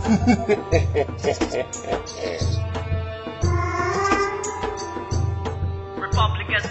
Republican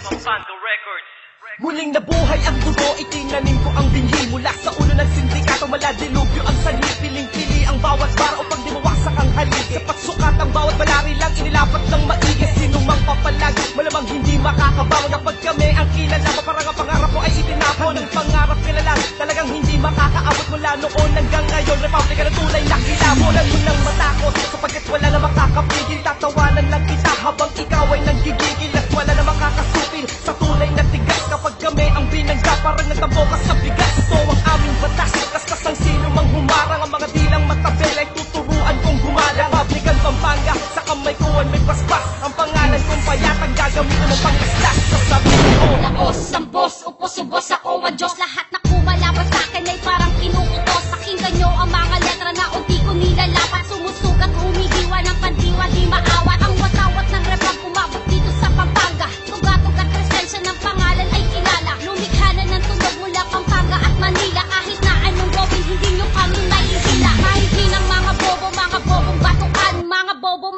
Pampanga Records. Muling nabuhay ang dugo, itinanim ko ang binhi. Mula sa ulo ng sindikato, mala dilubyo ang sanhi. Piling-pili ang bawat bara upang di mawasak ang halik. Sa pagsukat ang bawat balari lang, inilapat ng maigi. Sinumang papalag, malamang hindi makakabawa. Kapag kami ang kilala, parang ang pangarap mo ay itinapon. Ang pangarap kilala, talagang hindi makakaabot. Mula noon hanggang ngayon, Republican na tunay na kilamo. Walang mo nang matakot, sapagkat wala na makakapigil. Tatawanan lang kita habang ikaw ay nanggigigil. At wala na makakasupil sa tunay na tigas. Kapag kami ang binangga, parang nagtampo ka sa bigas. Ito ang aming batas, kaskas ang sino mang humarang. Ang mga dilang matabel ay tuturuan kong gumalang. Republican Pampanga, sa kamay ko ay may paspas. Ang pangalan kong payatang gagamitin mo pangkaslas. Sasabihin ko, Laos ang boss, upos-ubos ako ang Diyos. Lahat na kumalaban sa akin ay parang kinukutos. Pakinggan nyo ang mga letra na unti ko nilalapat. Sumusugat, humihiwa ng pandiwa, di maawat. Ang watawat ng repang umabot dito sa Pampanga. Tugat-tugat presensya ng pangalan ay kilala. Lumikha na ng tunog mula Pampanga at Manila. Kahit na anong gawin, hindi nyo kami naiihila. Mahigin ang mga bobong batukan. Mga bobong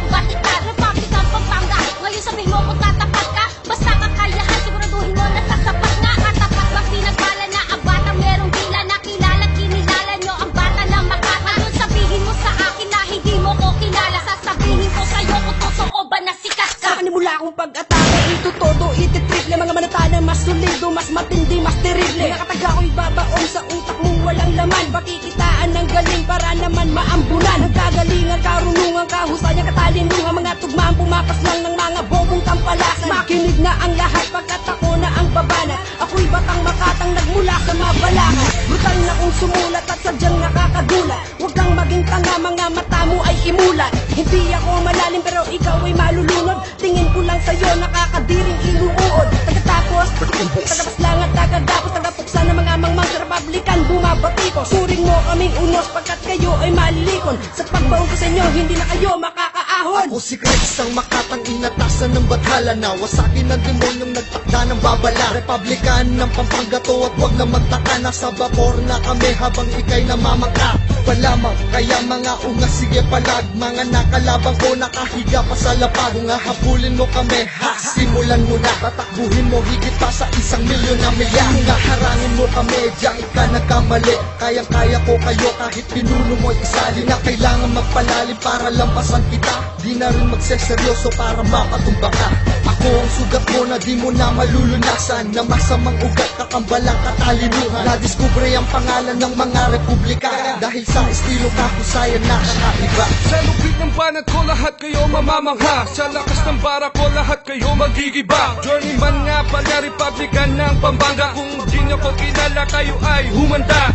batikan. Republican Pampanga, ngayon sabihin mo kung tatapat ka. Basta kakayahan, siguraduhin mo na sasapat nga. Katapat bang pinagpala na ang bata merong dila na kilala, kinilala nyo ang bata na makata. Ngayon sabihin mo sa akin na hindi mo ko kilala. Sasabihin ko sa'yo kung totoo ba na sikat ka. Sa kanimula akong pag-atake, ito todo, ititriple. Mga manatana, mas solido, mas matindi, mas terrible. Mga kataga ko'y babaon sa utak mo, walang laman. Pakikitaan ng galing para naman maambulan. Ang kagalingan, karunungan, kahusayan, katalinuhan. Mga tugmaan pumapas lang ng mga bobong tampalasan. Makinig na ang lahat pagkat ako na ang babana. Ako'y batang makatang nagmula sa mabalakan. Brutal na kong sumulat at sadyang nakakagulat. Huwag kang maging tanga, mga mata mo ay imulat. Hindi ako malalim pero ikaw ay malulunod. Tingin ko lang sa'yo, nakakadiring inuuod. Tagatapos, tagapas lang at tagadapos. Tagapuksa ng mga mangmang sa Republican bumabatikos. Suring mo kaming unos pagkat kayo ay malilikon. Sa pagbaon ko sa inyo, hindi na kayo makakaahon. Ako si Chris ang makatang inatasan ng bathala na wasakin ng demonyong nagtakda ng babala. Republican ng Pampanga to at wag na magtaka. Nasa vapor na kami habang ikay namamangka. Palamang kaya mga ungas sige palag. Mga nakalabang ko nakahiga pa sa lapag. Kung hahabulin mo kami ha, simulan mo na. Tatakbuhin mo higit pa sa 1 milyon na milya. Kung haharangin mo kami, diyan ka nagkamali. Kayang-kaya ko kayo kahit pinuno mo isali. Na kailangan magpalalim para lampasan kita. Di na rin magseseryoso para mapatumba ka. Ako ang sugat mo na di mo na malulunasan. Na masamang ugat, kakambalang katalinuhan. Nadiskubre ang pangalan ng mga republika. Dahil sa estilo kahusayan na kakaiba. Sa lupit ng banat ko lahat kayo mamamangha. Sa lakas ng bara ko lahat kayo magigiba. Journeyman nga pala Republican ng Pampanga. Kung di nyo ko kilala kayo ay humanda.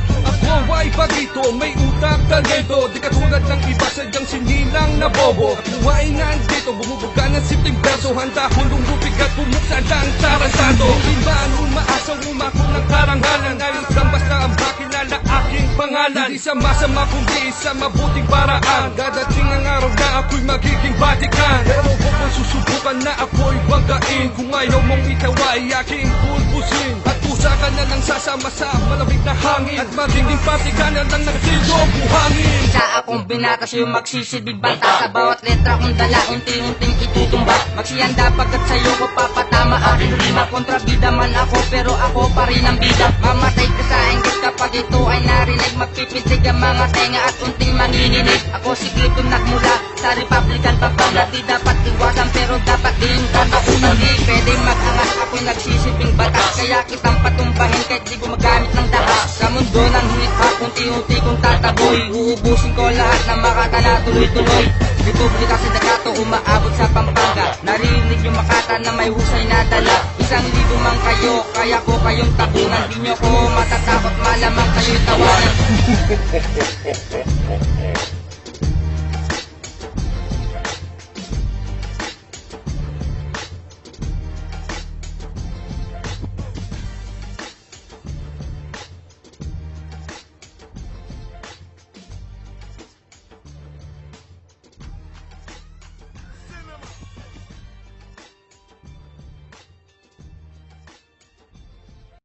Ako ay pagito, may utak talento. Di katulad ng iba sadyang sinilang na bobo. Ako ay nandito, bumubuga ng simpleng verso. Handa hulong lupig at bumuksan ang tarantado. Hindi man umaasang umako ng karangalan. Ngayon lang basta ang makilala aking pangalan. Hindi sa masama kundi sa mabuting paraan. Dadating ang araw na ako'y magiging batikan. Pero huwag mong susubukan na ako'y banggain. Kung ayaw mong itawa ay aking pulpusin. At pusa ka na lang sasama sa malamig na hangin. At magiging party ka na lang nagsilyo buhangin. Sa akong binata sa'yo magsisilbing banta. Sa bawat letra kong dala unti-unting itutumba. Magsiyanda pagkat sa'yo ko papatama aking rima. Kontrabida man ako pero ako pa rin ang bida. Mamatay ka sa inggit kapag ito ay narinig. Magpipitig ang mga tenga at unting manininig. Ako si Clifton nagmula sa Republican Pampanga. Di dapat iwasan pero dapat din tatakunan. Di pwede mag-angas ako'y nagsisilbing batas. Kaya kitang patumbahin kahit di gumagamit ng dahas. Sa mundo ng hip-hop unti-unti kong tataboy. Uubusin ko lahat ng makata na tuloy-tuloy. Republika sa Dakato umaabot sa Pampanga. Narinig yung makata na may husay na dala. 1,000 man kayo, kaya ko kayong tabunan. Di nyo ko matatakot, malamang kayo'y tawanan.